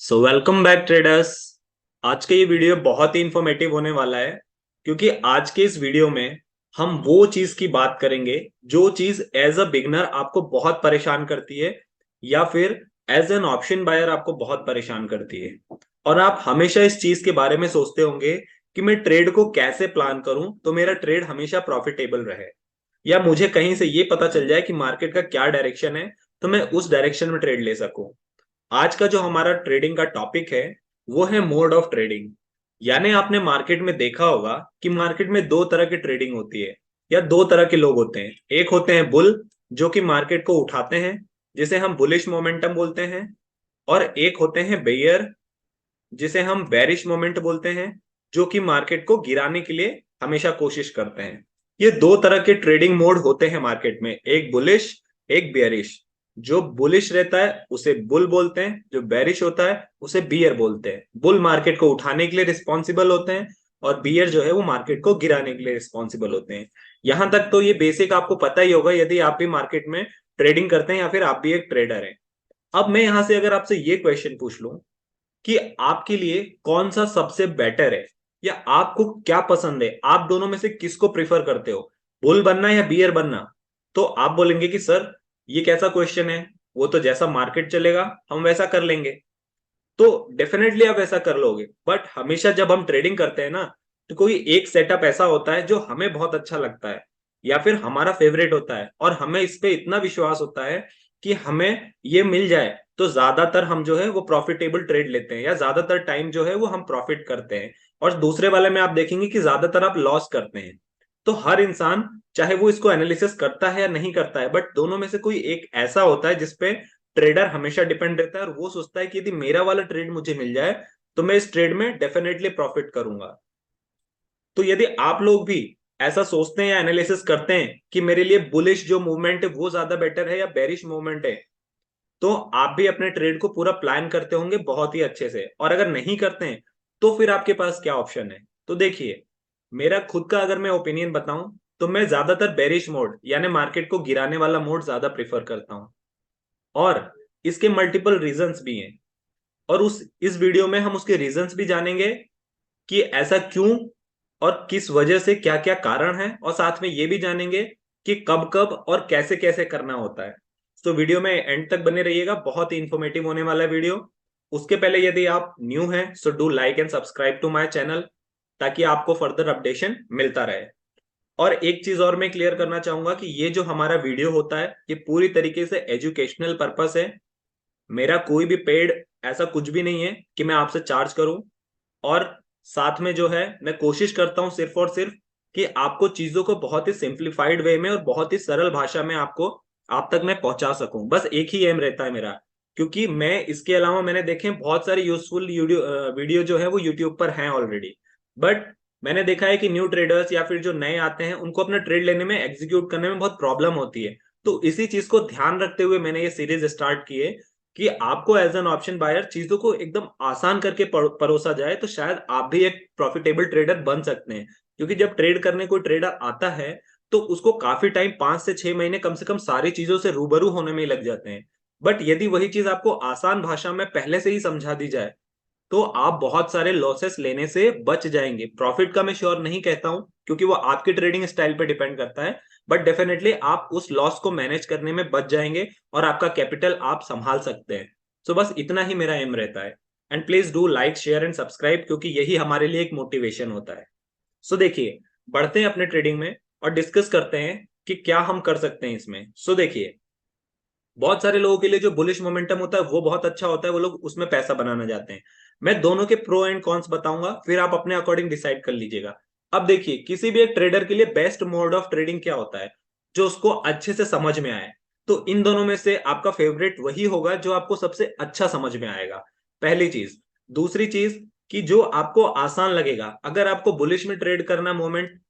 Welcome back traders. आज का ये वीडियो बहुत ही इंफॉर्मेटिव होने वाला है क्योंकि आज के इस वीडियो में हम वो चीज की बात करेंगे जो चीज एज अ बिगनर आपको बहुत परेशान करती है या फिर एज एन ऑप्शन बायर आपको बहुत परेशान करती है। और आप हमेशा इस चीज के बारे में सोचते होंगे कि मैं ट्रेड को कैसे प्लान करूं तो मेरा ट्रेड हमेशा प्रॉफिटेबल रहे, या मुझे कहीं से ये पता चल जाए कि मार्केट का क्या डायरेक्शन है तो मैं उस डायरेक्शन में ट्रेड ले सकूं। आज का जो हमारा ट्रेडिंग का टॉपिक है वो है मोड ऑफ ट्रेडिंग। यानी आपने मार्केट में देखा होगा कि मार्केट में दो तरह की ट्रेडिंग होती है या दो तरह के लोग होते हैं। एक होते हैं बुल, जो कि मार्केट को उठाते हैं, जिसे हम बुलिश मोमेंटम बोलते हैं। और एक होते हैं बेयर, जिसे हम बेरिश मोमेंट बोलते हैं, जो कि मार्केट को गिराने के लिए हमेशा कोशिश करते हैं। ये दो तरह के ट्रेडिंग मोड होते हैं मार्केट में, एक बुलिश एक बेयरिश। जो बुलिश रहता है उसे बुल बोलते हैं, जो बेरिश होता है उसे बियर बोलते हैं। बुल मार्केट को उठाने के लिए रिस्पॉन्सिबल होते हैं और बियर जो है वो मार्केट को गिराने के लिए रिस्पॉन्सिबल होते हैं। यहां तक तो ये बेसिक आपको पता ही होगा यदि आप भी मार्केट में ट्रेडिंग करते हैं या फिर आप भी एक ट्रेडर हैं। अब मैं यहां से अगर आपसे ये क्वेश्चन पूछ लूं कि आपके लिए कौन सा सबसे बेटर है या आपको क्या पसंद है, आप दोनों में से किसको प्रिफर करते हो, बुल बनना या बियर बनना, तो आप बोलेंगे कि सर ये कैसा क्वेश्चन है, वो तो जैसा मार्केट चलेगा हम वैसा कर लेंगे। तो डेफिनेटली आप ऐसा कर लोगे, बट हमेशा जब हम ट्रेडिंग करते हैं ना तो कोई एक सेटअप ऐसा होता है जो हमें बहुत अच्छा लगता है या फिर हमारा फेवरेट होता है और हमें इस पे इतना विश्वास होता है कि हमें ये मिल जाए तो ज्यादातर हम जो है वो प्रॉफिटेबल ट्रेड लेते हैं या ज्यादातर टाइम जो है वो हम प्रॉफिट करते हैं। और दूसरे वाले में आप देखेंगे कि ज्यादातर आप लॉस करते हैं। तो हर इंसान चाहे वो इसको एनालिसिस करता है या नहीं करता है, बट दोनों में से कोई एक ऐसा होता है जिसपे ट्रेडर हमेशा डिपेंड रहता है और वो सोचता है कि यदि मेरा वाला ट्रेड मुझे मिल जाए तो मैं इस ट्रेड में डेफिनेटली प्रॉफिट करूंगा। तो यदि आप लोग भी ऐसा सोचते हैं या एनालिसिस करते हैं कि मेरे लिए बुलिश जो मूवमेंट है वो ज्यादा बेटर है या बेरिश मूवमेंट है, तो आप भी अपने ट्रेड को पूरा प्लान करते होंगे बहुत ही अच्छे से। और अगर नहीं करते हैं तो फिर आपके पास क्या ऑप्शन है। तो देखिए, मेरा खुद का अगर मैं ओपिनियन बताऊं तो मैं ज्यादातर बेरिश मोड यानी मार्केट को गिराने वाला मोड ज्यादा प्रेफर करता हूं। और इसके मल्टीपल रीजंस भी हैं और उस इस वीडियो में हम उसके रीजंस भी जानेंगे कि ऐसा क्यों और किस वजह से, क्या क्या कारण है, और साथ में ये भी जानेंगे कि कब कब और कैसे कैसे करना होता है। तो वीडियो में एंड तक बने रहिएगा, बहुत ही इंफॉर्मेटिव होने वाला है वीडियो। उसके पहले यदि आप न्यू हैं so do like and subscribe to my channel ताकि आपको फर्दर अपडेशन मिलता रहे। और एक चीज और मैं क्लियर करना चाहूंगा कि ये जो हमारा वीडियो होता है ये पूरी तरीके से एजुकेशनल पर्पस है। मेरा कोई भी पेड ऐसा कुछ भी नहीं है कि मैं आपसे चार्ज करूं। और साथ में जो है मैं कोशिश करता हूं सिर्फ और सिर्फ कि आपको चीजों को बहुत ही सिंप्लीफाइड वे में और बहुत ही सरल भाषा में आपको आप तक मैं पहुंचा सकूं। बस एक ही एम रहता है मेरा, क्योंकि मैं इसके अलावा मैंने देखे हैं बहुत सारे यूजफुल वीडियो जो है वो यूट्यूब पर हैं ऑलरेडी। बट मैंने देखा है कि न्यू ट्रेडर्स या फिर जो नए आते हैं उनको अपना ट्रेड लेने में एग्जीक्यूट करने में बहुत प्रॉब्लम होती है। तो इसी चीज को ध्यान रखते हुए मैंने ये सीरीज स्टार्ट की है कि आपको एज एन ऑप्शन बायर चीजों को एकदम आसान करके परोसा जाए तो शायद आप भी एक प्रॉफिटेबल ट्रेडर बन सकते हैं। क्योंकि जब ट्रेड करने कोई ट्रेडर आता है तो उसको काफी टाइम 5 से 6 महीने कम से कम सारी चीजों से रूबरू होने में ही लग जाते हैं। बट यदि वही चीज आपको आसान भाषा में पहले से ही समझा दी जाए तो आप बहुत सारे लॉसेस लेने से बच जाएंगे। प्रॉफिट का मैं श्योर नहीं कहता हूं क्योंकि वो आपके ट्रेडिंग स्टाइल पे डिपेंड करता है, बट डेफिनेटली आप उस लॉस को मैनेज करने में बच जाएंगे और आपका कैपिटल आप संभाल सकते हैं। सो बस इतना ही मेरा एम रहता है। And please do like share and subscribe क्योंकि यही हमारे लिए एक मोटिवेशन होता है। सो देखिए, बढ़ते हैं अपने ट्रेडिंग में और डिस्कस करते हैं कि क्या हम कर सकते हैं इसमें। सो देखिए, बहुत सारे लोगों के लिए जो बुलिश मोमेंटम होता है वो बहुत अच्छा होता है, वो लोग उसमें पैसा बनाना चाहते हैं। मैं दोनों के प्रो एंड कॉन्स बताऊंगा, फिर आप अपने अकॉर्डिंग डिसाइड कर लीजिएगा। अब देखिए, किसी भी एक ट्रेडर के लिए बेस्ट मोड ऑफ ट्रेडिंग क्या होता है जो उसको अच्छे से समझ में आए। तो इन दोनों में से आपका फेवरेट वही होगा जो आपको सबसे अच्छा समझ में आएगा, पहली चीज। दूसरी चीज कि जो आपको आसान लगेगा, अगर आपको बुलिश में ट्रेड करना,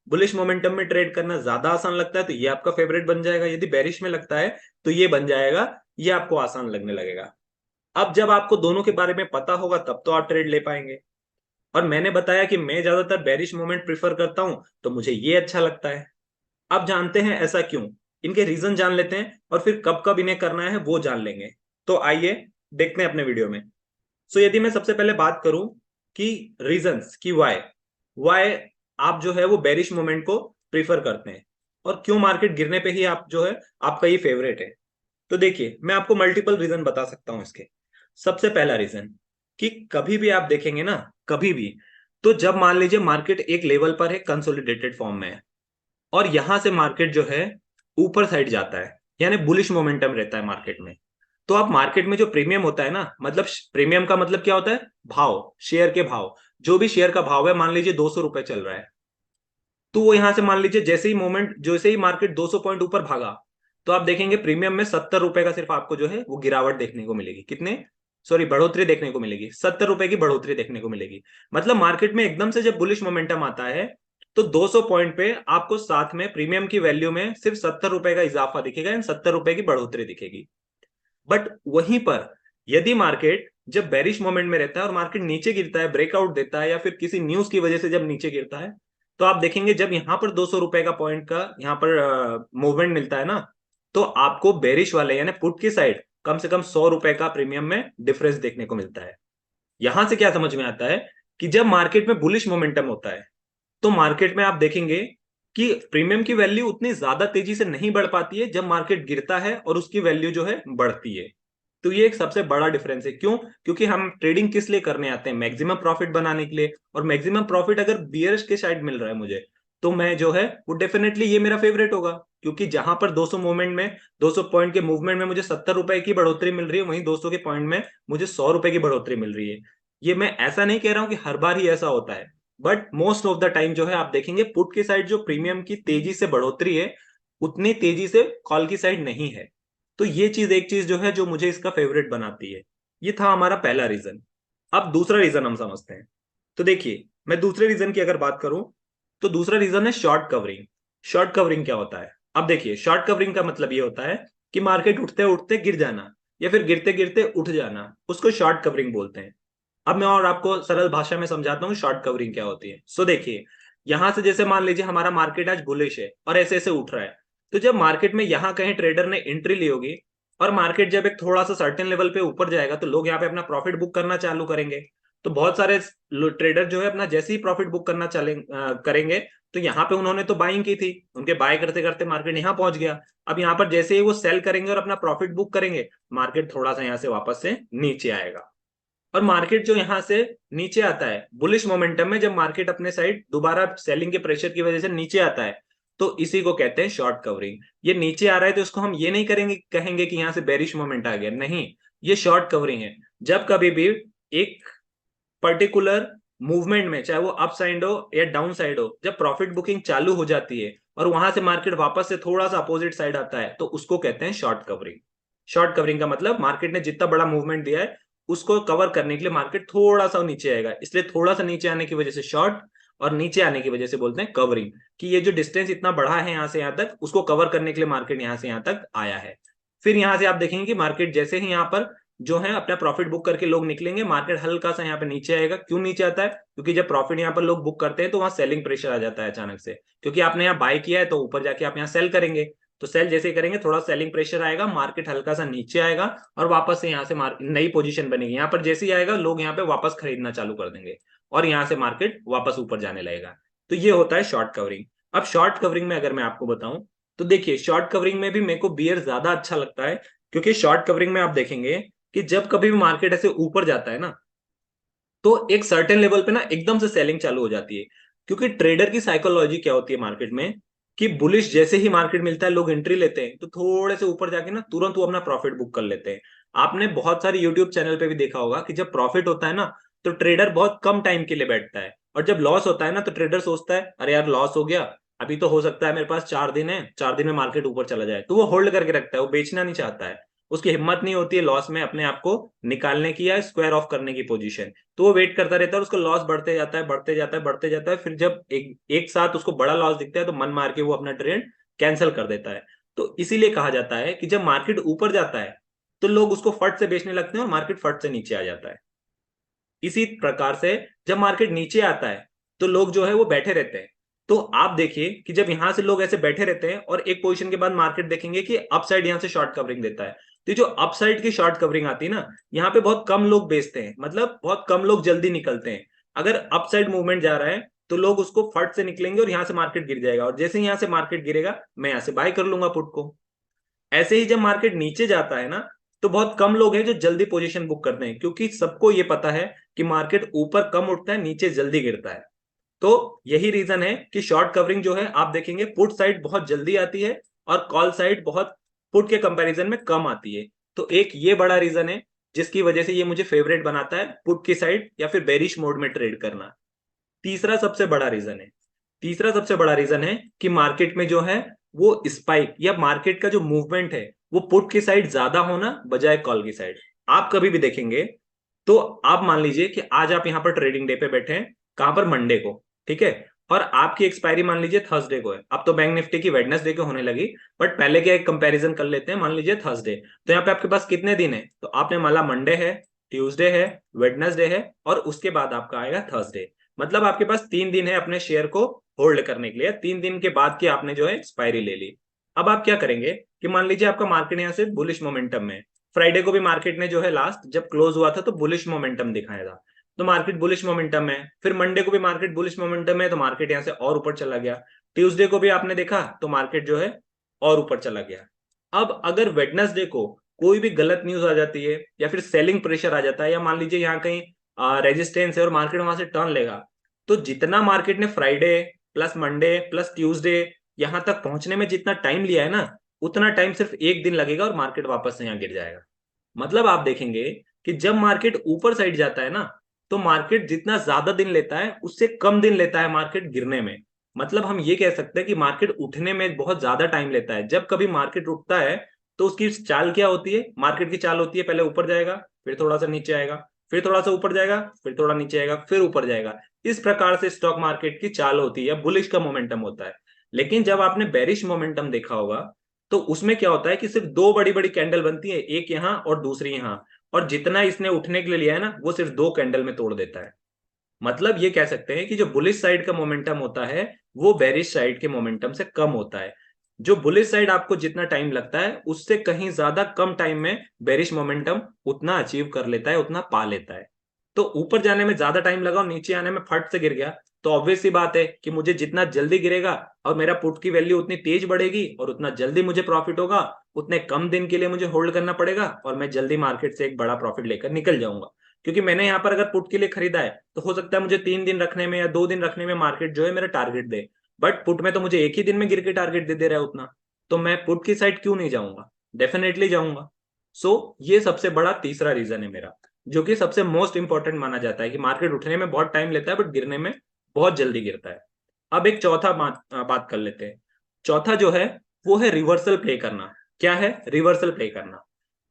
बुलिश मोमेंटम में ट्रेड करना ज्यादा आसान लगता है तो ये आपका फेवरेट बन जाएगा। यदि बेरिश में लगता है तो ये बन जाएगा, ये आपको आसान लगने लगेगा। अब जब आपको दोनों के बारे में पता होगा तब तो आप ट्रेड ले पाएंगे। और मैंने बताया कि मैं ज्यादातर बेरिश मोमेंट प्रिफर करता हूं तो मुझे ये अच्छा लगता है। अब जानते हैं ऐसा क्यों, इनके रीजन जान लेते हैं और फिर कब कब इन्हें करना है वो जान लेंगे। तो आइए देखते हैं अपने वीडियो में। सो यदि मैं सबसे पहले बात करूं कि रीजंस की वाई वाई आप जो है वो बेरिश मोमेंट को प्रीफर करते हैं और क्यों मार्केट गिरने पे ही आप जो है आपका ये फेवरेट है, तो देखिए मैं आपको मल्टीपल रीजन बता सकता हूं इसके। सबसे पहला रीजन कि कभी भी आप देखेंगे ना, कभी भी, तो जब मान लीजिए मार्केट एक लेवल पर है, कंसोलिडेटेड फॉर्म में है, और यहां से मार्केट जो है ऊपर साइड जाता है, यानी बुलिश मोमेंटम रहता है मार्केट में, तो आप मार्केट में जो प्रीमियम होता है ना, मतलब प्रीमियम का मतलब क्या होता है, भाव, शेयर के भाव, जो भी शेयर का भाव है, मान लीजिए 200 रुपए चल रहा है, तो वो यहां से मान लीजिए जैसे ही मोमेंट, जैसे ही मार्केट 200 पॉइंट ऊपर भागा, तो आप देखेंगे प्रीमियम में 70 रुपए का सिर्फ आपको जो है वो गिरावट देखने को मिलेगी। कितने, सॉरी, बढ़ोतरी देखने को मिलेगी, 70 रुपए की बढ़ोतरी देखने को मिलेगी। मतलब मार्केट में एकदम से जब बुलिश मोमेंटम आता है, तो 200 पॉइंट पे आपको साथ में प्रीमियम की वैल्यू में सिर्फ 70 रुपए का इजाफा दिखेगा, यानी 70 रुपए की बढ़ोतरी दिखेगी। बट वहीं पर यदि मार्केट जब बेरिश मोमेंट में रहता है और मार्केट नीचे गिरता है, ब्रेकआउट देता है, या फिर किसी न्यूज की वजह से जब नीचे गिरता है, तो आप देखेंगे जब यहां पर 200 रुपए का पॉइंट का यहां पर मूवमेंट मिलता है ना, तो आपको बेरिश वाले यानी पुट की साइड कम से कम 100 रुपए का प्रीमियम में डिफरेंस देखने को मिलता है। यहां से क्या समझ में आता है कि जब मार्केट में बुलिश मोमेंटम होता है, तो मार्केट में आप देखेंगे कि प्रीमियम की वैल्यू उतनी ज्यादा तेजी से नहीं बढ़ पाती है जब मार्केट गिरता है, और उसकी वैल्यू जो है बढ़ती है। तो ये एक सबसे बड़ा डिफरेंस है। क्यों? क्योंकि हम ट्रेडिंग किस लिए करने आते हैं, मैक्सिमम प्रॉफिट बनाने के लिए, और मैक्सिमम प्रॉफिट अगर बियर्स के साइड मिल रहा है मुझे, तो मैं जो है वो डेफिनेटली ये मेरा फेवरेट होगा। क्योंकि जहां पर 200 मूवमेंट में, 200 पॉइंट के मूवमेंट में मुझे 70 रुपए की बढ़ोतरी मिल रही है, वहीं 200 के पॉइंट में मुझे 100 रुपए की बढ़ोतरी मिल रही है। ये मैं ऐसा नहीं कह रहा हूं कि हर बार ही ऐसा होता है, but most of the time जो है आप देखेंगे पुट की साइड जो प्रीमियम की तेजी से बढ़ोतरी है, उतनी तेजी से कॉल की साइड नहीं है। तो ये चीज, एक चीज जो है जो मुझे इसका फेवरेट बनाती है। ये था हमारा पहला रीजन। अब दूसरा रीजन हम समझते हैं। तो देखिए, मैं दूसरे रीजन की अगर बात करूं, तो दूसरा रीजन है शॉर्ट कवरिंग। शॉर्ट कवरिंग क्या होता है? अब देखिए, शॉर्ट कवरिंग का मतलब ये होता है कि मार्केट उठते उठते गिर जाना, या फिर गिरते गिरते उठ जाना, उसको शॉर्ट कवरिंग बोलते हैं। अब मैं और आपको सरल भाषा में समझाता हूँ शॉर्ट कवरिंग क्या होती है। सो देखिए, यहां से जैसे मान लीजिए हमारा मार्केट आज बुलिश है और ऐसे ऐसे उठ रहा है, तो जब मार्केट में यहां कहीं ट्रेडर ने एंट्री ली होगी, और मार्केट जब एक थोड़ा सा सर्टेन लेवल पे ऊपर जाएगा, तो लोग यहाँ पे अपना प्रॉफिट बुक करना चालू करेंगे। तो बहुत सारे ट्रेडर जो है अपना जैसे ही प्रॉफिट बुक करना करेंगे, तो यहाँ पे उन्होंने तो बाइंग की थी, उनके बाय करते करते मार्केट यहाँ पहुंच गया। अब यहाँ पर जैसे ही वो सेल करेंगे और अपना प्रॉफिट बुक करेंगे, मार्केट थोड़ा सा यहाँ से वापस से नीचे आएगा। और मार्केट जो यहां से नीचे आता है बुलिश मोमेंटम में, जब मार्केट अपने साइड दोबारा सेलिंग के प्रेशर की वजह से नीचे आता है, तो इसी को कहते हैं शॉर्ट कवरिंग। ये नीचे आ रहा है तो इसको हम ये नहीं करेंगे, कहेंगे कि यहां से बेरिश मोमेंट आ गया, नहीं, ये शॉर्ट कवरिंग है। जब कभी भी एक पर्टिकुलर मूवमेंट में, चाहे वो अप साइड हो या डाउन साइड हो, जब प्रॉफिट बुकिंग चालू हो जाती है और वहां से मार्केट वापस से थोड़ा सा अपोजिट साइड आता है, तो उसको कहते हैं शॉर्ट कवरिंग। शॉर्ट कवरिंग का मतलब मार्केट ने जितना बड़ा मूवमेंट दिया है, उसको कवर करने के लिए मार्केट थोड़ा सा नीचे आएगा, इसलिए थोड़ा सा नीचे आने की वजह से शॉर्ट, और नीचे आने की वजह से बोलते हैं कवरिंग, कि ये जो डिस्टेंस इतना बड़ा है यहां से यहां तक, उसको कवर करने के लिए मार्केट यहां से यहां तक आया है। फिर यहां से आप देखेंगे कि मार्केट जैसे ही यहाँ पर जो है अपना प्रॉफिट बुक करके लोग निकलेंगे, मार्केट हल्का सा यहाँ पे नीचे आएगा। क्यों नीचे आता है? क्योंकि जब प्रॉफिट यहाँ पर लोग बुक करते हैं, तो वहां सेलिंग प्रेशर आ जाता है अचानक से, क्योंकि आपने यहाँ बाय किया है, तो ऊपर जाके आप यहाँ सेल करेंगे, तो सेल जैसे ही करेंगे, थोड़ा सेलिंग प्रेशर आएगा, मार्केट हल्का सा नीचे आएगा, और वापस से यहाँ से नई पोजीशन बनेगी। यहाँ पर जैसे ही आएगा, लोग यहाँ पे वापस खरीदना चालू कर देंगे, और यहाँ से मार्केट वापस ऊपर जाने लगेगा। तो ये होता है शॉर्ट कवरिंग। अब शॉर्ट कवरिंग में अगर मैं आपको बताऊं, तो देखिए, शॉर्ट कवरिंग में भी मेरे को बियर ज्यादा अच्छा लगता है, क्योंकि शॉर्ट कवरिंग में आप देखेंगे कि जब कभी भी मार्केट ऐसे ऊपर जाता है ना, तो एक सर्टेन लेवल पे ना एकदम से सेलिंग चालू हो जाती है। क्योंकि ट्रेडर की साइकोलॉजी क्या होती है मार्केट में, कि बुलिश जैसे ही मार्केट मिलता है, लोग एंट्री लेते हैं, तो थोड़े से ऊपर जाके ना तुरंत वो अपना प्रॉफिट बुक कर लेते हैं। आपने बहुत सारे यूट्यूब चैनल पे भी देखा होगा कि जब प्रॉफिट होता है ना, तो ट्रेडर बहुत कम टाइम के लिए बैठता है, और जब लॉस होता है ना, तो ट्रेडर सोचता है अरे यार लॉस हो गया, अभी तो हो सकता है मेरे पास 4 दिन है, 4 दिन में मार्केट ऊपर चला जाए, तो वो होल्ड करके रखता है, वो बेचना नहीं चाहता है। उसकी हिम्मत नहीं होती है लॉस में अपने आप को निकालने की या स्क्वायर ऑफ करने की पोजीशन, तो वो वेट करता रहता है, उसका लॉस बढ़ते जाता है, बढ़ते जाता है, बढ़ते जाता है। फिर जब एक एक साथ उसको बड़ा लॉस दिखता है, तो मन मार के वो अपना ट्रेड कैंसिल कर देता है। तो इसीलिए कहा जाता है कि जब मार्केट ऊपर जाता है, तो लोग उसको फट से बेचने लगते हैं और मार्केट फट से नीचे आ जाता है। इसी प्रकार से जब मार्केट नीचे आता है, तो लोग जो है वो बैठे रहते हैं। तो आप देखिए कि जब यहां से लोग ऐसे बैठे रहते हैं और एक पोजीशन के बाद मार्केट देखेंगे कि अपसाइड यहां से शॉर्ट कवरिंग देता है, तो ये जो अपसाइड की शॉर्ट कवरिंग आती है ना, यहाँ पे बहुत कम लोग बेचते हैं, मतलब बहुत कम लोग जल्दी निकलते हैं। अगर अपसाइड मूवमेंट जा रहा है तो लोग उसको फट से निकलेंगे और यहाँ से मार्केट गिर जाएगा, और जैसे ही यहाँ से मार्केट गिरेगा मैं यहाँ से बाय कर लूंगा पुट को। ऐसे ही जब मार्केट नीचे जाता है ना, तो बहुत कम लोग हैं जो जल्दी पोजीशन बुक करते हैं, क्योंकि सबको ये पता है कि मार्केट ऊपर कम उठता है, नीचे जल्दी गिरता है। तो यही रीजन है कि शॉर्ट कवरिंग जो है आप देखेंगे पुट साइड बहुत जल्दी आती है और कॉल साइड बहुत पुट के कंपैरिजन में कम आती है। तो एक ये बड़ा रीजन है जिसकी वजह से ये मुझे फेवरेट बनाता है पुट की साइड या फिर बेरिश मोड में ट्रेड करना। तीसरा सबसे बड़ा रीजन है तीसरा सबसे बड़ा रीजन है कि मार्केट में जो है वो स्पाइक या मार्केट का जो मूवमेंट है वो पुट की साइड ज्यादा होना बजाय कॉल की साइड। आप कभी भी देखेंगे तो आप मान लीजिए कि आज आप यहाँ पर ट्रेडिंग डे पे बैठे हैं, कहां पर, मंडे को, ठीक है, और आपकी एक्सपायरी मान लीजिए थर्सडे को है। अब तो बैंक निफ्टी की वेडनेसडे को होने लगी, बट पहले क्या एक कंपैरिजन कर लेते हैं, मान लीजिए थर्सडे। तो यहाँ पे आपके पास कितने दिन है, तो आपने माना मंडे है, ट्यूसडे है, वेडनेसडे है, और उसके बाद आपका आएगा थर्सडे। मतलब आपके पास 3 दिन है अपने शेयर को होल्ड करने के लिए, 3 दिन के बाद की आपने जो है एक्सपायरी ले ली। अब आप क्या करेंगे कि मान लीजिए आपका मार्केट यहाँ से बुलिश मोमेंटम में, फ्राइडे को भी मार्केट ने जो है लास्ट जब क्लोज हुआ था तो बुलिश मोमेंटम दिखाया था, तो मार्केट बुलिश मोमेंटम है। फिर मंडे को भी मार्केट बुलिश मोमेंटम है, तो मार्केट यहाँ से और ऊपर चला गया। ट्यूसडे को भी आपने देखा तो मार्केट जो है और ऊपर चला गया। अब अगर वेडनेसडे को कोई भी गलत न्यूज आ जाती है या फिर सेलिंग प्रेशर आ जाता है, या मान लीजिए यहाँ कहीं रेजिस्टेंस है और मार्केट वहां से टर्न लेगा, तो जितना मार्केट ने Friday plus Monday plus Tuesday यहां तक पहुंचने में जितना टाइम लिया है ना, उतना टाइम सिर्फ एक दिन लगेगा और मार्केट वापस से यहाँ गिर जाएगा। मतलब आप देखेंगे कि जब मार्केट ऊपर साइड जाता है ना, तो मार्केट जितना ज्यादा दिन लेता है उससे कम दिन लेता है मार्केट गिरने में। मतलब हम ये कह सकते हैं कि मार्केट उठने में बहुत ज्यादा टाइम लेता है। जब कभी मार्केट उठता है तो उसकी चाल क्या होती है, मार्केट की चाल होती है पहले ऊपर जाएगा, फिर थोड़ा सा नीचे आएगा, फिर थोड़ा सा ऊपर जाएगा, फिर थोड़ा नीचे आएगा, फिर ऊपर जाएगा। इस प्रकार से स्टॉक मार्केट की चाल होती है, बुलिश का मोमेंटम होता है। लेकिन जब आपने बेरिश मोमेंटम देखा होगा तो उसमें क्या होता है कि सिर्फ दो बड़ी बड़ी कैंडल बनती है, एक यहां और दूसरी यहां, और जितना इसने उठने के लिए लिया है ना वो सिर्फ दो कैंडल में तोड़ देता है। मतलब ये कह सकते हैं कि जो बुलिश साइड का मोमेंटम होता है वो बेरिश साइड के मोमेंटम से कम होता है। जो बुलिश साइड आपको जितना टाइम लगता है उससे कहीं ज्यादा कम टाइम में बेरिश मोमेंटम उतना अचीव कर लेता है, उतना पा लेता है। तो ऊपर जाने में ज्यादा टाइम लगा और नीचे आने में फट से गिर गया, तो ऑब्वियस सी बात है कि मुझे जितना जल्दी गिरेगा और मेरा पुट की वैल्यू उतनी तेज बढ़ेगी और उतना जल्दी मुझे प्रॉफिट होगा, उतने कम दिन के लिए मुझे होल्ड करना पड़ेगा और मैं जल्दी मार्केट से एक बड़ा प्रॉफिट लेकर निकल जाऊंगा। क्योंकि मैंने यहाँ पर अगर पुट के लिए खरीदा है तो हो सकता है मुझे 3 दिन रखने में या 2 दिन रखने में मार्केट जो है मेरा टारगेट दे, बट पुट में तो मुझे एक ही दिन में गिर के टारगेट दे दे रहा है उतना। तो मैं पुट की साइड क्यों नहीं जाऊंगा, डेफिनेटली जाऊंगा। ये सबसे बड़ा तीसरा रीजन है मेरा, जो कि सबसे मोस्ट इंपॉर्टेंट माना जाता है कि मार्केट उठने में बहुत टाइम लेता है बट गिरने में बहुत जल्दी गिरता है। अब एक चौथा बात कर लेते हैं। चौथा जो है वो है रिवर्सल प्ले करना। क्या है रिवर्सल प्ले करना?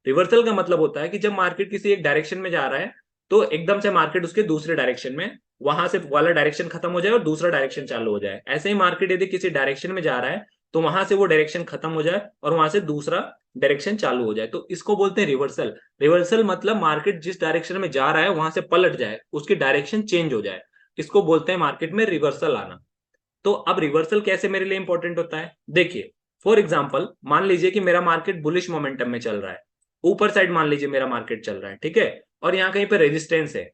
रिवर्सल का मतलब होता है कि जब मार्केट किसी एक डायरेक्शन में जा रहा है तो एकदम से मार्केट उसके दूसरे डायरेक्शन में, वहां से वाला डायरेक्शन खत्म हो जाए और दूसरा डायरेक्शन चालू हो जाए। ऐसे ही मार्केट यदि किसी डायरेक्शन में जा रहा है तो वहां से वो डायरेक्शन खत्म हो जाए और वहां से दूसरा डायरेक्शन चालू हो जाए, तो इसको बोलते हैं रिवर्सल। रिवर्सल मतलब मार्केट जिस डायरेक्शन में जा रहा है वहां से पलट जाए, उसकी डायरेक्शन चेंज हो जाए, इसको बोलते हैं मार्केट में रिवर्सल आना। तो अब रिवर्सल कैसे मेरे लिए इंपॉर्टेंट होता है, देखिए, फॉर एग्जाम्पल मान लीजिए कि मेरा मार्केट बुलिश मोमेंटम में चल रहा है, ऊपर साइड मान लीजिए मेरा मार्केट चल रहा है, ठीक है, और यहाँ कहीं पे रेजिस्टेंस है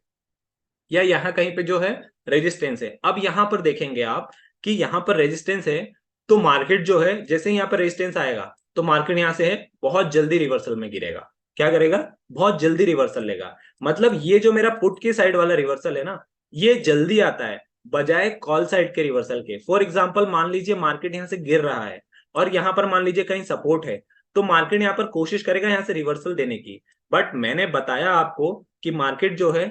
या यहाँ कहीं पे जो है रेजिस्टेंस है। अब यहां पर देखेंगे आप कि यहाँ पर रेजिस्टेंस है, तो मार्केट जो है जैसे ही यहाँ पर रेजिस्टेंस आएगा तो मार्केट यहाँ से है बहुत जल्दी रिवर्सल में गिरेगा। क्या करेगा? बहुत जल्दी रिवर्सल लेगा। मतलब ये जो मेरा पुट की साइड वाला रिवर्सल है ना, ये जल्दी आता है बजाय कॉल साइड के रिवर्सल के। फॉर एग्जाम्पल मान लीजिए मार्केट यहाँ से गिर रहा है और यहाँ पर मान लीजिए कहीं सपोर्ट है, तो मार्केट यहाँ पर कोशिश करेगा यहाँ से रिवर्सल देने की। बट मैंने बताया आपको कि मार्केट जो है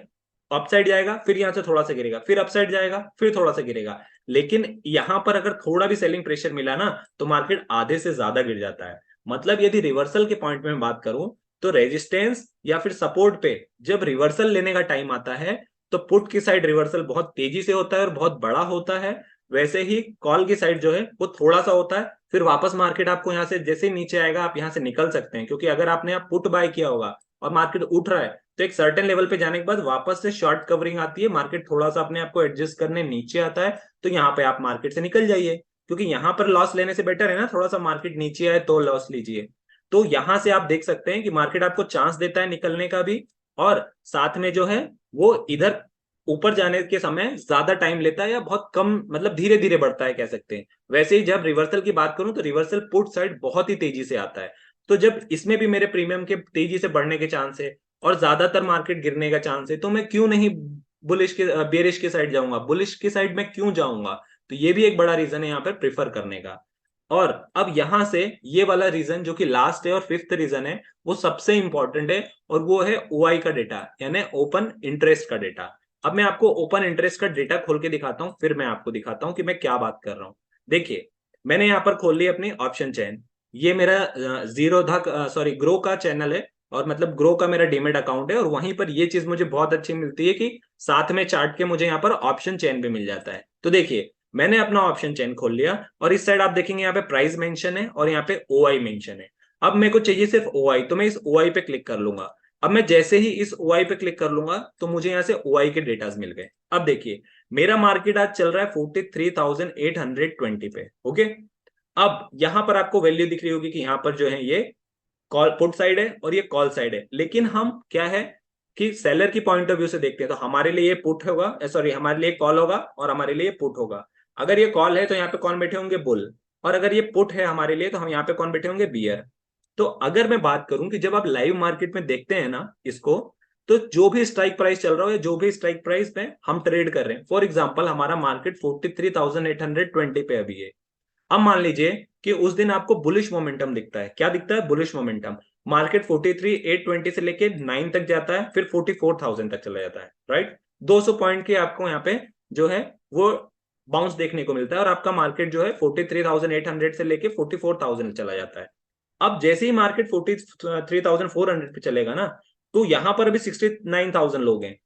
अपसाइड जाएगा, फिर यहां से थोड़ा सा गिरेगा, फिर अपसाइड जाएगा, फिर थोड़ा सा गिरेगा। लेकिन यहां पर अगर थोड़ा भी सेलिंग प्रेशर मिला ना तो मार्केट आधे से ज्यादा गिर जाता है। मतलब यदि रिवर्सल के पॉइंट में बात करूं तो रेजिस्टेंस या फिर सपोर्ट पे जब रिवर्सल लेने का टाइम आता है तो पुट की साइड रिवर्सल बहुत तेजी से होता है और बहुत बड़ा होता है। वैसे ही कॉल की साइड जो है वो थोड़ा सा होता है, फिर वापस मार्केट आपको यहाँ से जैसे ही नीचे आएगा आप यहाँ से निकल सकते हैं, क्योंकि अगर आपने आप पुट बाय किया होगा और मार्केट उठ रहा है तो एक सर्टेन लेवल पे जाने के बाद वापस से शॉर्ट कवरिंग आती है, मार्केट थोड़ा सा अपने आप को एडजस्ट करने नीचे आता है, तो यहाँ पे आप मार्केट से निकल जाइए, क्योंकि यहाँ पर लॉस लेने से बेटर है ना थोड़ा सा मार्केट नीचे आए तो लॉस लीजिए। तो यहां से आप देख सकते हैं कि मार्केट आपको चांस देता है निकलने का भी, और साथ में जो है वो इधर ऊपर जाने के समय ज्यादा टाइम लेता है या बहुत कम, मतलब धीरे धीरे बढ़ता है कह सकते हैं। वैसे ही जब रिवर्सल की बात करूं तो रिवर्सल पुट साइड बहुत ही तेजी से आता है। तो जब इसमें भी मेरे प्रीमियम के तेजी से बढ़ने के चांस है और ज्यादातर मार्केट गिरने का चांस है, तो मैं क्यों नहीं बुलिश के बेरिश के साइड जाऊंगा, बुलिश की साइड में क्यों जाऊंगा। तो ये भी एक बड़ा रीजन है यहाँ पर प्रिफर करने का। और अब यहां से ये वाला रीजन जो कि लास्ट है और फिफ्थ रीजन है, वो सबसे इंपॉर्टेंट है, और वो है ओआई का डेटा, यानी ओपन इंटरेस्ट का डेटा। अब मैं आपको ओपन इंटरेस्ट का डेटा खोल के दिखाता हूं, फिर मैं आपको दिखाता हूं कि मैं क्या बात कर रहा हूं। देखिए, मैंने यहाँ पर खोल ली अपनी ऑप्शन चेन। ये मेरा जीरो धा सॉरी ग्रो का चैनल है, और मतलब ग्रो का मेरा डीमेट अकाउंट है, और वहीं पर ये चीज मुझे बहुत अच्छी मिलती है कि साथ में चार्ट के मुझे यहाँ पर ऑप्शन चेन भी मिल जाता है। तो देखिए, मैंने अपना ऑप्शन चेन खोल लिया, और इस साइड आप देखेंगे यहाँ पे प्राइस मेंशन है और यहाँ पे ओआई मेंशन है। अब मेरे को चाहिए सिर्फ ओआई, तो मैं इस ओआई पे क्लिक कर लूंगा। अब मैं जैसे ही इस ओआई पे क्लिक कर लूंगा तो मुझे यहाँ से ओआई के डेटाज मिल गए। अब देखिए, मेरा मार्केट आज चल रहा है 43,820 पे। ओके, अब यहां पर आपको वैल्यू दिख रही होगी कि यहां पर जो है ये कॉल पुट साइड है और ये कॉल साइड है, लेकिन हम क्या है कि सेलर की पॉइंट ऑफ व्यू से देखते हैं, तो हमारे लिए ये पुट होगा, सॉरी हमारे लिए कॉल होगा और हमारे लिए पुट होगा। अगर ये कॉल है तो यहाँ पे कौन बैठे होंगे, बुल। और अगर ये पुट है हमारे लिए तो हम यहाँ पे कौन बैठे होंगे, बियर। तो अगर मैं बात करूं कि जब आप लाइव मार्केट में देखते हैं ना इसको, तो जो भी स्ट्राइक प्राइस चल रहा हो या जो भी स्ट्राइक प्राइस में हम ट्रेड कर रहे हैं, फॉर एग्जांपल हमारा मार्केट 43,820 पे अभी है। अब मान लीजिए कि उस दिन आपको बुलिश मोमेंटम दिखता है, क्या दिखता है, बुलिश मोमेंटम। मार्केट 43,820 से लेके 9 तक जाता है, फिर 44,000 तक चला जाता है, राइट। 200 पॉइंट के आपको यहाँ पे जो है वो बाउंस देखने को मिलता है, और आपका मार्केट जो है 43,800 से लेके 44,000 चला जाता है। अब जैसे ही मार्केट 43,400 पे चलेगा ना, तो यहां पर अभी 69,000 लोग हैं,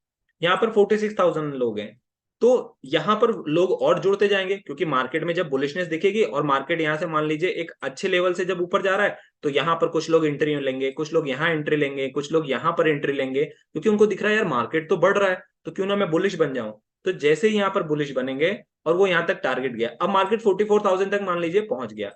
यहाँ पर 46,000 लोग हैं। तो यहां पर लोग और जुड़ते जाएंगे, क्योंकि मार्केट में जब बुलिशनेस दिखेगी और मार्केट यहां से मान लीजिए एक अच्छे लेवल से जब ऊपर जा रहा है, तो यहां पर कुछ लोग एंट्री लेंगे, कुछ लोग यहां एंट्री लेंगे, कुछ लोग यहां पर एंट्री लेंगे, क्योंकि उनको दिख रहा है यार मार्केट तो बढ़ रहा है, तो क्यों ना मैं बुलिश बन जाऊं। तो जैसे ही यहाँ पर बुलिश बनेंगे और वो यहां तक टारगेट गया, अब मार्केट 44,000 तक मान लीजिए पहुंच गया,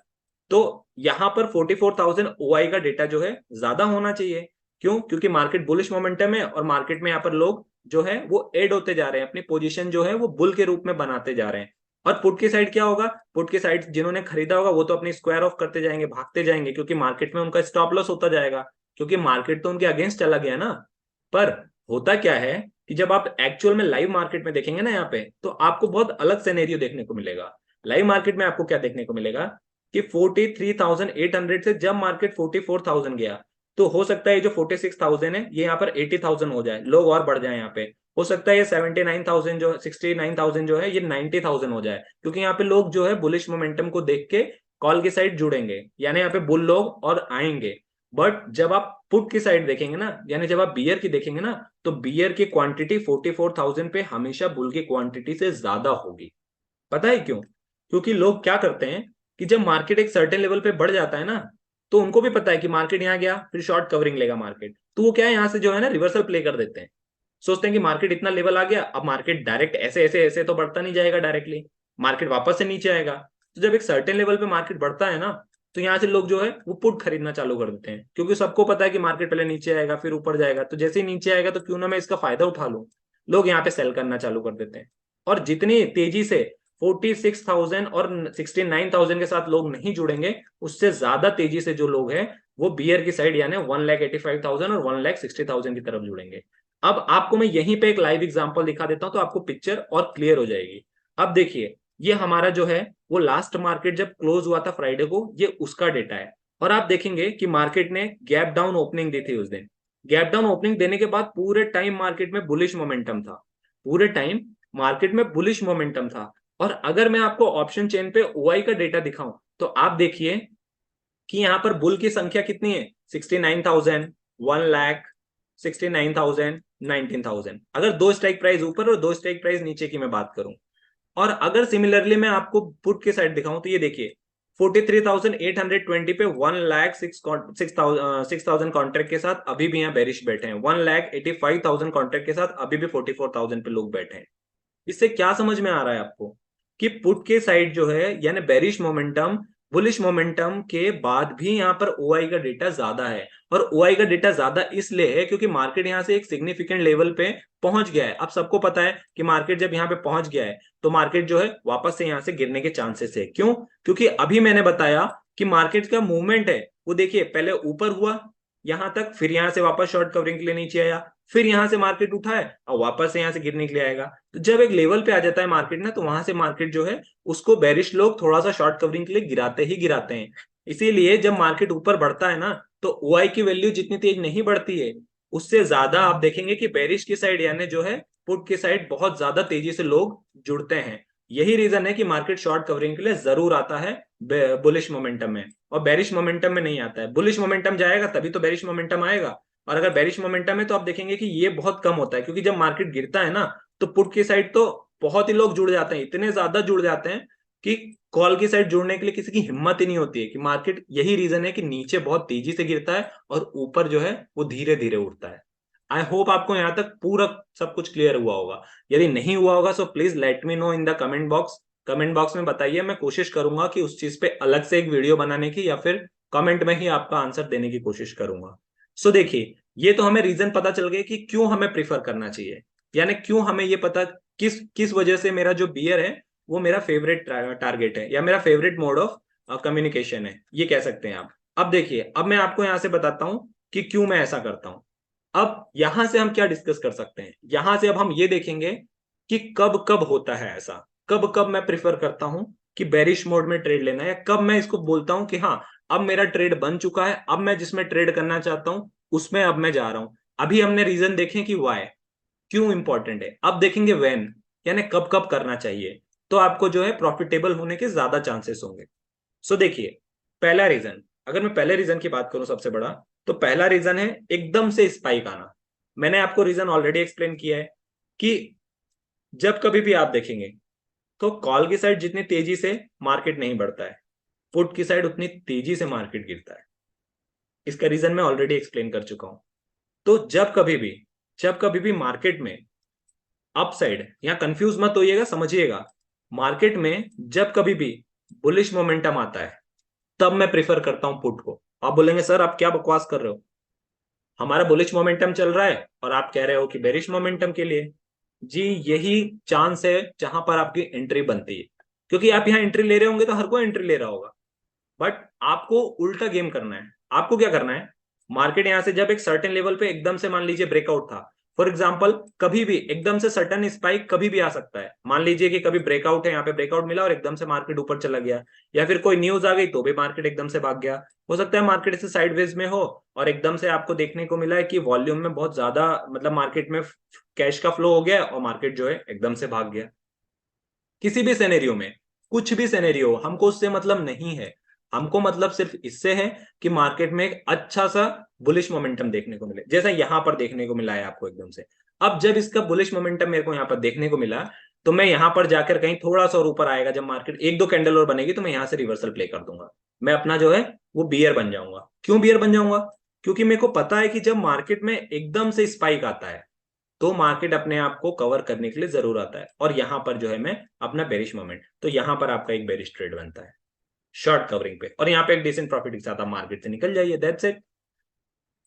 तो यहां पर 44,000 ओआई का डेटा जो है ज्यादा होना चाहिए। क्यों, क्योंकि मार्केट बुलिश मोमेंटम है और मार्केट में यहाँ पर लोग जो है वो एड होते जा रहे हैं, अपनी पोजीशन जो है वो बुल के रूप में बनाते जा रहे हैं। और पुट की साइड क्या होगा, पुट की साइड जिन्होंने खरीदा होगा वो तो अपनी स्क्वायर ऑफ करते जाएंगे, भागते जाएंगे, क्योंकि मार्केट में उनका स्टॉप लॉस होता जाएगा, क्योंकि मार्केट तो उनके अगेंस्ट चला गया ना। पर होता क्या है कि जब आप एक्चुअल में लाइव मार्केट में देखेंगे ना यहाँ पे, तो आपको बहुत अलग सिनेरियो देखने को मिलेगा। लाइव मार्केट में आपको क्या देखने को मिलेगा कि 43,800 से जब मार्केट 44,000 गया, तो हो सकता है ये जो 46,000 है ये यहाँ पर 80,000 हो जाए, लोग और बढ़ जाए यहाँ पे। हो सकता है ये 79,000 जो 69,000 जो है ये 90,000 हो जाए, क्योंकि यहाँ पे लोग जो है बुलिश मोमेंटम को देख के कॉल की साइड जुड़ेंगे, यानी यहाँ पे बुल लोग और आएंगे। बट जब आप पुट की साइड देखेंगे ना, यानी जब आप बियर की देखेंगे ना, तो बियर की क्वांटिटी 44,000 पे हमेशा बुल की क्वांटिटी से ज्यादा होगी। पता है क्यों, क्योंकि लोग क्या करते हैं कि जब मार्केट एक सर्टेन लेवल पे बढ़ जाता है ना, तो उनको भी पता है कि मार्केट यहाँ गया फिर शॉर्ट कवरिंग लेगा मार्केट, तो वो क्या है यहाँ से जो है ना रिवर्सल प्ले कर देते हैं। सोचते हैं कि मार्केट इतना लेवल आ गया, अब मार्केट डायरेक्ट ऐसे ऐसे ऐसे तो बढ़ता नहीं जाएगा, डायरेक्टली मार्केट वापस से नीचे आएगा। तो जब एक सर्टेन लेवल पे मार्केट बढ़ता है ना, तो यहाँ से लोग जो है वो पुट खरीदना चालू कर देते हैं, क्योंकि सबको पता है कि मार्केट पहले नीचे आएगा फिर ऊपर जाएगा, तो जैसे ही नीचे आएगा तो क्यों ना मैं इसका फायदा उठा लूं। लोग यहाँ पे सेल करना चालू कर देते हैं। और जितनी तेजी से 46,000 और 69,000 के साथ लोग नहीं जुड़ेंगे, उससे ज्यादा तेजी से जो लोग हैं वो बियर की साइड यानी 1,85,000 और 1,60,000 की तरफ जुड़ेंगे। अब आपको मैं यहीं पे एक लाइव एग्जांपल दिखा देता हूं, तो आपको पिक्चर और क्लियर हो जाएगी। अब देखिए, ये हमारा जो है वो लास्ट मार्केट जब क्लोज हुआ था फ्राइडे को, ये उसका डेटा है। और आप देखेंगे कि मार्केट ने गैप डाउन ओपनिंग दी थी उस दिन। गैप डाउन ओपनिंग देने के बाद पूरे टाइम मार्केट में बुलिश मोमेंटम था, पूरे टाइम मार्केट में बुलिश मोमेंटम था। और अगर मैं आपको ऑप्शन चेन पे ओआई का डेटा दिखाऊं, तो आप देखिए कि यहां पर बुल की संख्या कितनी है, 69,000, 1 लाख, 69,000, 19,000। अगर दो स्ट्राइक प्राइस ऊपर और दो स्ट्राइक प्राइस नीचे की मैं बात करूं, और अगर सिमिलरली मैं आपको पुट के साइड दिखाऊं, तो ये देखिए 43,820 पे 1,06,000 कॉन्ट्रैक्ट के साथ अभी भी यहाँ बेरिश बैठे हैं, 1,85,000 कॉन्ट्रैक्ट के साथ अभी भी 44,000 पे लोग बैठे हैं। इससे क्या समझ में आ रहा है आपको कि पुट के साइड जो है यानी बेरिश मोमेंटम बुलिश मोमेंटम के बाद भी यहाँ पर ओआई का डेटा ज्यादा है। और ओआई का डेटा ज्यादा इसलिए है क्योंकि मार्केट यहाँ से एक सिग्निफिकेंट लेवल पे पहुंच गया है। अब सबको पता है कि मार्केट जब यहाँ पे पहुंच गया है तो मार्केट जो है वापस से यहाँ से गिरने के चांसेस है। क्यों? क्योंकि अभी मैंने बताया कि मार्केट का मूवमेंट है वो देखिए, पहले ऊपर हुआ यहां तक, फिर यहां से वापस शॉर्ट कवरिंग के लिए नीचे आया, फिर यहां से मार्केट उठा है और वापस से यहां से गिरने के लिए आएगा। तो जब एक लेवल पे आ जाता है मार्केट ना, तो वहां से मार्केट जो है उसको बेरिश लोग थोड़ा सा शॉर्ट कवरिंग के लिए गिराते ही गिराते हैं। इसीलिए जब मार्केट ऊपर बढ़ता है ना, तो ओआई की वैल्यू जितनी तेज नहीं बढ़ती है, उससे ज्यादा आप देखेंगे कि बेरिश की साइड यानी जो है पुट की साइड बहुत ज्यादा तेजी से लोग जुड़ते हैं। यही रीजन है कि मार्केट शॉर्ट कवरिंग के लिए जरूर आता है बुलिश मोमेंटम में, और बेरिश मोमेंटम में नहीं आता है। बुलिश मोमेंटम जाएगा तभी तो बेरिश मोमेंटम आएगा। और अगर बेरिश मोमेंटम है तो आप देखेंगे कि ये बहुत कम होता है, क्योंकि जब मार्केट गिरता है ना, तो पुट की साइड तो बहुत ही लोग जुड़ जाते हैं, इतने ज्यादा जुड़ जाते हैं कि कॉल की साइड जुड़ने के लिए किसी की हिम्मत ही नहीं होती है कि मार्केट। यही रीजन है कि नीचे बहुत तेजी से गिरता है और ऊपर जो है वो धीरे धीरे उठता है। आई होप आपको यहाँ तक पूरा सब कुछ क्लियर हुआ होगा। यदि नहीं हुआ होगा so please let me know in the comment box. Comment box में बताइए, मैं कोशिश करूंगा कि उस चीज पे अलग से एक वीडियो बनाने की, या फिर कमेंट में ही आपका आंसर देने की कोशिश करूंगा। सो देखिए, ये तो हमें रीजन पता चल गए कि क्यों हमें प्रिफर करना चाहिए, यानी क्यों हमें ये पता किस किस वजह से मेरा जो बियर है वो मेरा फेवरेट टारगेट है या मेरा फेवरेट मोड ऑफ कम्युनिकेशन है, ये कह सकते हैं आप। अब देखिए, अब मैं आपको यहां से बताता हूं कि क्यों मैं ऐसा करता हूं। अब यहां से हम क्या डिस्कस कर सकते हैं, यहां से अब हम ये देखेंगे कि कब कब होता है ऐसा, कब कब मैं प्रिफर करता हूं कि बेरिश मोड में ट्रेड लेना है, या कब मैं इसको बोलता हूं कि हाँ अब मेरा ट्रेड बन चुका है, अब मैं जिसमें ट्रेड करना चाहता हूं उसमें अब मैं जा रहा हूं। अभी हमने रीजन देखे कि वाई, क्यों इंपॉर्टेंट है। अब देखेंगे व्हेन, यानी कब कब करना चाहिए, तो आपको जो है प्रॉफिटेबल होने के ज्यादा चांसेस होंगे। सो देखिए, पहला रीजन, अगर मैं पहले रीजन की बात करूं सबसे बड़ा, तो पहला रीजन है एकदम से स्पाइक आना। मैंने आपको रीजन ऑलरेडी एक्सप्लेन किया है कि जब कभी भी आप देखेंगे तो कॉल की साइड जितनी तेजी से मार्केट नहीं बढ़ता है, पुट की साइड उतनी तेजी से मार्केट गिरता है। इसका रीजन मैं ऑलरेडी एक्सप्लेन कर चुका हूं। तो जब कभी भी मार्केट में अपसाइड, यहां कंफ्यूज मत होइएगा, समझिएगा, मार्केट में जब कभी भी बुलिश मोमेंटम आता है तब मैं प्रेफर करता हूं पुट को। आप बोलेंगे सर आप क्या बकवास कर रहे हो, हमारा बुलिश मोमेंटम चल रहा है और आप कह रहे हो कि बेरिश मोमेंटम के लिए। जी, यही चांस है जहां पर आपकी एंट्री बनती है, क्योंकि आप यहाँ एंट्री ले रहे होंगे तो हर कोई एंट्री ले रहा होगा। बट आपको उल्टा गेम करना है। आपको क्या करना है, मार्केट यहां से जब एक सर्टेन लेवल पे एकदम से मान लीजिए ब्रेकआउट था, फॉर एग्जांपल कभी भी एकदम से सडन स्पाइक कभी भी आ सकता है। मान लीजिए कि कभी ब्रेकआउट है, यहाँ पे ब्रेकआउट मिला और एकदम से मार्केट ऊपर चला गया, या फिर कोई न्यूज आ गई तो भी मार्केट एकदम से भाग गया। हो सकता है मार्केट से साइडवेज में हो और एकदम से आपको देखने को मिला है कि वॉल्यूम में बहुत ज्यादा, मतलब मार्केट में कैश का फ्लो हो गया और मार्केट जो है एकदम से भाग गया। किसी भी सिनेरियो में, कुछ भी सिनेरियो, हमको उससे मतलब नहीं है। हमको मतलब सिर्फ इससे है कि मार्केट में एक अच्छा सा बुलिश मोमेंटम देखने को मिले, जैसा यहां पर देखने को मिला है आपको एकदम से। अब जब इसका बुलिश मोमेंटम मेरे को यहां पर देखने को मिला, तो मैं यहां पर जाकर कहीं थोड़ा सा और ऊपर आएगा, जब मार्केट एक दो कैंडल और बनेगी तो मैं यहां से रिवर्सल प्ले कर दूंगा। मैं अपना जो है वो बियर बन जाऊंगा। क्यों बियर बन जाऊंगा? क्योंकि मेरे को पता है कि जब मार्केट में एकदम से स्पाइक आता है तो मार्केट अपने आप को कवर करने के लिए जरूर आता है, और यहां पर जो है मैं अपना बेरिश मोमेंट, तो यहां पर आपका एक बेरिश ट्रेड बनता है शॉर्ट कवरिंग पे, और यहाँ पे एक डिसेंट प्रॉफिट के साथ आप मार्केट से निकल जाइए, दैट्स इट।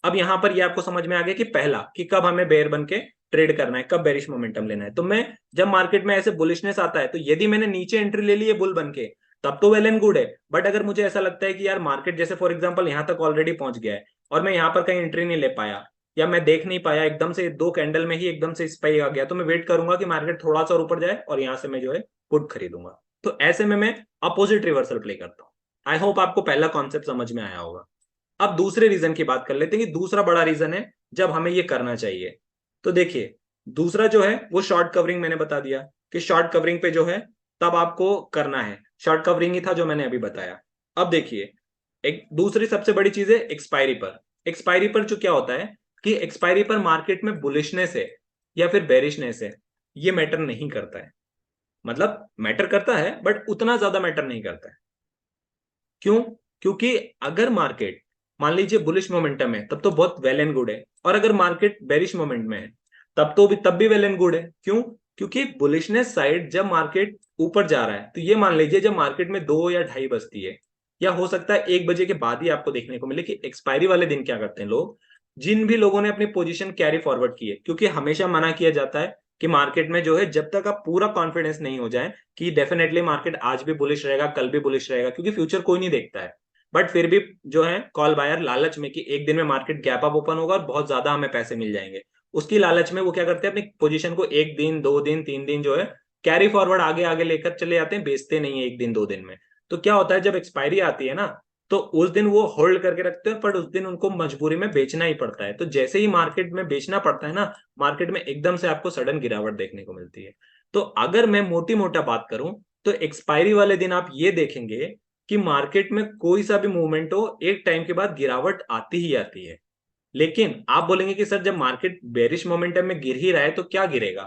अब यहां पर ये आपको समझ में आ गया कि पहला, कि कब हमें बेयर बन के ट्रेड करना है, कब बेरिश मोमेंटम लेना है। तो मैं, जब मार्केट में ऐसे बुलिशनेस आता है तो यदि मैंने नीचे एंट्री ले ली है बुल बन के, तब तो वेल एंड गुड है। बट अगर मुझे ऐसा लगता है कि यार मार्केट जैसे फॉर एग्जांपल यहां तक ऑलरेडी पहुंच गया है और मैं यहां पर कहीं एंट्री नहीं ले पाया, या मैं देख नहीं पाया, एकदम से दो कैंडल में ही एकदम से स्पाइक आ गया, तो मैं वेट करूंगा कि मार्केट थोड़ा सा और ऊपर जाए और यहां से मैं जो है पुट खरीदूंगा। तो ऐसे में मैं अपोजिट रिवर्सल प्ले करता हूं। आई होप आपको पहला कॉन्सेप्ट समझ में आया होगा। अब दूसरे रीजन की बात कर लेते हैं कि दूसरा बड़ा रीजन है जब हमें ये करना चाहिए। तो देखिए, दूसरा जो है वो शॉर्ट कवरिंग, मैंने बता दिया कि शॉर्ट कवरिंग पे जो है तब आपको करना है, शॉर्ट कवरिंग ही था जो मैंने अभी बताया। अब देखिए, एक दूसरी सबसे बड़ी चीज है एक्सपायरी पर। एक्सपायरी पर जो क्या होता है कि एक्सपायरी पर मार्केट में बुलिशनेस है या फिर बेरिशनेस है, ये मैटर नहीं करता है। मतलब मैटर करता है बट उतना ज्यादा मैटर नहीं करता है। क्यों? क्योंकि अगर मार्केट मान लीजिए बुलिश मोमेंटम है तब तो बहुत वेल एंड गुड है, और अगर मार्केट बेरिश मोमेंट में है तब भी वेल एंड गुड है। क्यों? क्योंकि बुलिशनेस साइड जब मार्केट ऊपर जा रहा है, तो ये मान लीजिए जब मार्केट में 2 या 2:30 बजती है, या हो सकता है 1 बजे के बाद ही आपको देखने को मिले कि एक्सपायरी वाले दिन क्या करते हैं लोग। जिन भी लोगों ने अपनी पोजीशन कैरी फॉरवर्ड की है, क्योंकि हमेशा मना किया जाता है कि मार्केट में जो है जब तक आप पूरा कॉन्फिडेंस नहीं हो जाए कि डेफिनेटली मार्केट आज भी बुलिश रहेगा, कल भी बुलिश रहेगा, क्योंकि फ्यूचर कोई नहीं देखता है। बट फिर भी जो है कॉल बायर लालच में कि एक दिन में मार्केट गैप अप ओपन होगा और बहुत ज्यादा हमें पैसे मिल जाएंगे, उसकी लालच में वो क्या करते हैं, अपनी पोजीशन को 1 दिन 2 दिन 3 दिन जो है कैरी फॉरवर्ड आगे आगे लेकर चले जाते हैं, बेचते नहीं है 1 दिन 2 दिन में। तो क्या होता है, जब एक्सपायरी आती है ना, तो उस दिन वो होल्ड करके रखते हैं, पर उस दिन उनको मजबूरी में बेचना ही पड़ता है। तो जैसे ही मार्केट में बेचना पड़ता है ना, मार्केट में एकदम से आपको सडन गिरावट देखने को मिलती है। तो अगर मैं मोटी मोटा बात करूं, तो एक्सपायरी वाले दिन आप ये देखेंगे कि मार्केट में कोई सा भी मूवमेंट हो, एक टाइम के बाद गिरावट आती ही आती है। लेकिन आप बोलेंगे कि सर जब मार्केट बेरिश मोमेंटम में गिर ही रहा है तो क्या गिरेगा,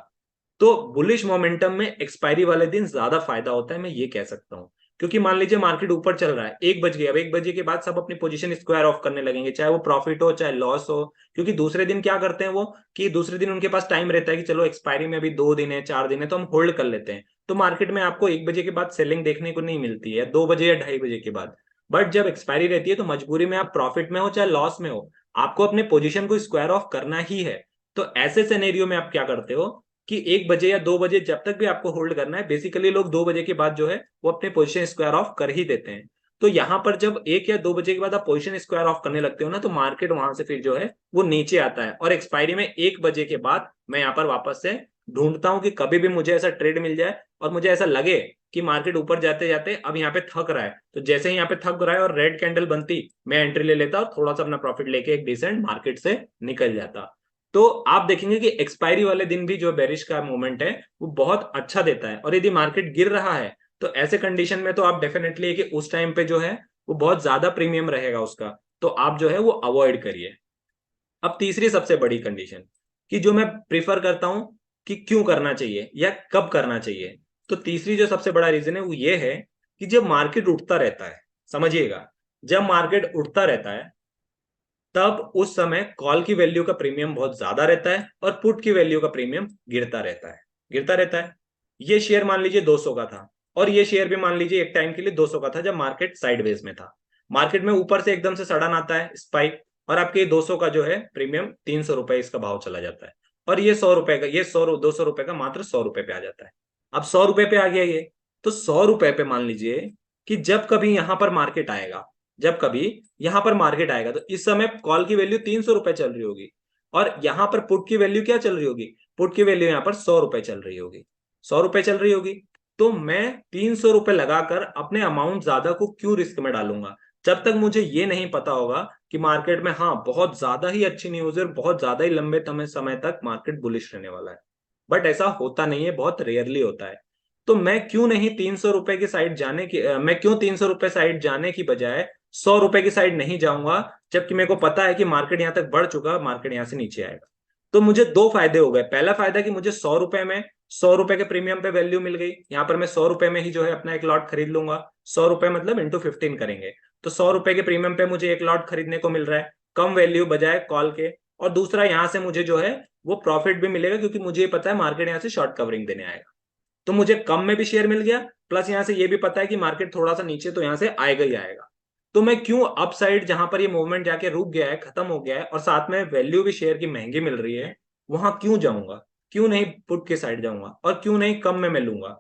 तो बुलिश मोमेंटम में एक्सपायरी वाले दिन ज्यादा फायदा होता है, मैं ये कह सकता हूं। क्योंकि मान लीजिए मार्केट ऊपर चल रहा है, 1 बज गया, अब 1 बजे के बाद सब अपनी पोजीशन स्क्वायर ऑफ करने लगेंगे, चाहे वो प्रॉफिट हो चाहे लॉस हो। क्योंकि दूसरे दिन क्या करते हैं वो, कि दूसरे दिन उनके पास टाइम रहता है कि चलो एक्सपायरी में अभी 2 दिन है 4 दिन है तो हम होल्ड कर लेते हैं। तो मार्केट में आपको 1 बजे के बाद सेलिंग देखने को नहीं मिलती है, 2 बजे या 2:30 बजे के बाद। बट जब एक्सपायरी रहती है तो मजबूरी में आप प्रॉफिट में हो चाहे लॉस में हो, आपको अपने पोजीशन को स्क्वायर ऑफ करना ही है। तो ऐसे सिनेरियो में आप क्या करते हो कि 1 बजे या 2 बजे जब तक भी आपको होल्ड करना है, बेसिकली लोग 2 बजे के बाद जो है वो अपने पोजीशन स्क्वायर ऑफ कर ही देते हैं। तो यहां पर जब 1 या 2 बजे के बाद आप पोजीशन स्क्वायर ऑफ करने लगते हो ना, तो मार्केट वहां से फिर जो है वो नीचे आता है, और एक्सपायरी में 1 बजे के बाद मैं यहाँ पर वापस से ढूंढता हूं कि कभी भी मुझे ऐसा ट्रेड मिल जाए और मुझे ऐसा लगे कि मार्केट ऊपर जाते जाते अब यहाँ पे थक रहा है, तो जैसे ही यहाँ पे थक रहा है और रेड कैंडल बनती, मैं एंट्री ले लेता और थोड़ा सा अपना प्रॉफिट लेके एक डिसेंट मार्केट से निकल जाता। तो आप देखेंगे कि एक्सपायरी वाले दिन भी जो बेरिश का मूवमेंट है वो बहुत अच्छा देता है। और यदि मार्केट गिर रहा है तो ऐसे कंडीशन में तो आप डेफिनेटली कि उस टाइम पे जो है वो बहुत ज्यादा प्रीमियम रहेगा उसका, तो आप जो है वो अवॉइड करिए। अब तीसरी सबसे बड़ी कंडीशन, कि जो मैं प्रिफर करता हूं कि क्यों करना चाहिए या कब करना चाहिए, तो तीसरी जो सबसे बड़ा रीजन है वो ये है कि जब मार्केट उठता रहता है, समझिएगा, जब मार्केट उठता रहता है तब उस समय कॉल की वैल्यू का प्रीमियम बहुत ज्यादा रहता है और पुट की वैल्यू का प्रीमियम गिरता रहता है, गिरता रहता है। ये शेयर मान लीजिए 200 का था, और ये शेयर भी मान लीजिए एक टाइम के लिए 200 का था जब मार्केट साइडवेज में था। मार्केट में ऊपर से एकदम से सडन आता है स्पाइक, और आपके 200 का जो है प्रीमियम 300 रुपए इसका भाव चला जाता है, और ये 100 रुपए का, ये 200 रुपए का मात्र 100 रुपए पे आ जाता है। अब 100 रुपए पे आ गया ये, तो 100 रुपए पे मान लीजिए कि जब कभी यहां पर मार्केट आएगा, जब कभी यहां पर मार्केट आएगा, तो इस समय कॉल की वैल्यू 300 रुपए चल रही होगी, और यहां पर पुट की वैल्यू क्या चल रही होगी, पुट की वैल्यू यहां पर 100 रुपए चल रही होगी, 100 रुपए चल रही होगी। तो मैं 300 रुपए लगाकर अपने अमाउंट ज्यादा को क्यों रिस्क में डालूंगा, जब तक मुझे ये नहीं पता होगा कि मार्केट में हाँ बहुत ज्यादा ही अच्छी न्यूज है और बहुत ज्यादा ही लंबे समय तक मार्केट बुलिश रहने वाला है। बट ऐसा होता नहीं है, बहुत रेयरली होता है। तो मैं क्यों नहीं 300 रुपए की साइड जाने की मैं क्यों 300 रुपए साइड जाने की बजाय 100 रुपए की साइड नहीं जाऊंगा, जबकि मेरे को पता है कि मार्केट यहां तक बढ़ चुका, मार्केट यहां से नीचे आएगा। तो मुझे दो फायदे हो गए, पहला फायदा कि मुझे 100 रुपए में 100 रुपए के प्रीमियम पे वैल्यू मिल गई, यहाँ पर मैं 100 रुपए में ही जो है अपना एक लॉट खरीद लूंगा। 100 रुपए मतलब इंटू 15 करेंगे, तो 100 रुपए के प्रीमियम पे मुझे एक लॉट खरीदने को मिल रहा है, कम वैल्यू बजाय कॉल के। और दूसरा यहाँ से मुझे जो है वो प्रॉफिट भी मिलेगा, क्योंकि मुझे ये पता है मार्केट यहाँ से शॉर्ट कवरिंग देने आएगा। तो मुझे कम में भी शेयर मिल गया, प्लस यहां से ये भी पता है कि मार्केट थोड़ा सा नीचे तो यहां से आएगा ही आएगा। तो मैं क्यों अप साइड, जहां पर ये मूवमेंट जाके रुक गया है, खत्म हो गया है, और साथ में वैल्यू भी शेयर की महंगी मिल रही है, वहां क्यों जाऊंगा, क्यों नहीं पुट के साइड जाऊंगा, और क्यों नहीं कम में मैं लूंगा,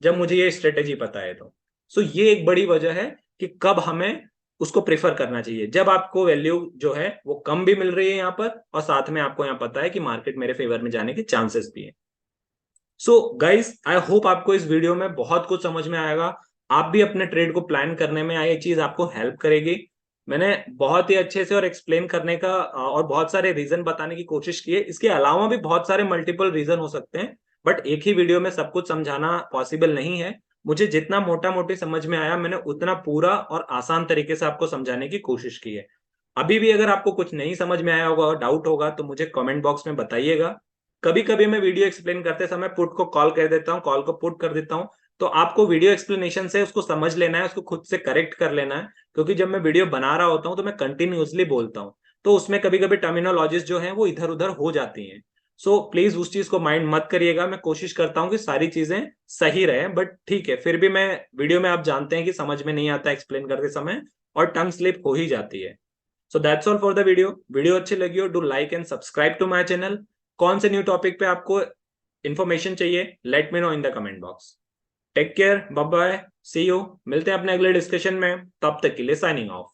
जब मुझे ये स्ट्रेटेजी पता है। तो सो ये एक बड़ी वजह है कि कब हमें उसको प्रेफर करना चाहिए, जब आपको वैल्यू जो है वो कम भी मिल रही है यहाँ पर, और साथ में आपको यहाँ पता है कि मार्केट मेरे फेवर में जाने के चांसेस भी है। सो गाइस, आई होप आपको इस वीडियो में बहुत कुछ समझ में आएगा, आप भी अपने ट्रेड को प्लान करने में ये चीज आपको हेल्प करेगी। मैंने बहुत ही अच्छे से और एक्सप्लेन करने का और बहुत सारे रीजन बताने की कोशिश की है, इसके अलावा भी बहुत सारे मल्टीपल रीजन हो सकते हैं, बट एक ही वीडियो में सब कुछ समझाना पॉसिबल नहीं है। मुझे जितना मोटा मोटी समझ में आया मैंने उतना पूरा और आसान तरीके से आपको समझाने की कोशिश की है। अभी भी अगर आपको कुछ नहीं समझ में आया होगा और डाउट होगा तो मुझे कमेंट बॉक्स में बताइएगा। कभी कभी मैं वीडियो एक्सप्लेन करते समय पुट को कॉल कर देता हूँ, कॉल को पुट कर देता हूँ, तो आपको वीडियो एक्सप्लेनेशन से उसको समझ लेना है, उसको खुद से करेक्ट कर लेना है। क्योंकि जब मैं वीडियो बना रहा होता हूँ तो मैं कंटिन्यूअसली बोलता हूँ, तो उसमें कभी कभी टर्मिनोलॉजीज जो है वो इधर उधर हो जाती हैं। सो प्लीज उस चीज को माइंड मत करिएगा। मैं कोशिश करता हूँ कि सारी चीजें सही रहे, बट ठीक है, फिर भी मैं वीडियो में आप जानते हैं कि समझ में नहीं आता एक्सप्लेन करते समय, और टंग स्लिप हो ही जाती है। So that's all for the video. Video अच्छी लगी हो, do like and subscribe to my channel. कौन से न्यू टॉपिक पे आपको इन्फॉर्मेशन चाहिए, let me know in the comment box. Take care, bye bye, see you. मिलते हैं अपने अगले डिस्कशन में, तब तक के लिए साइनिंग ऑफ।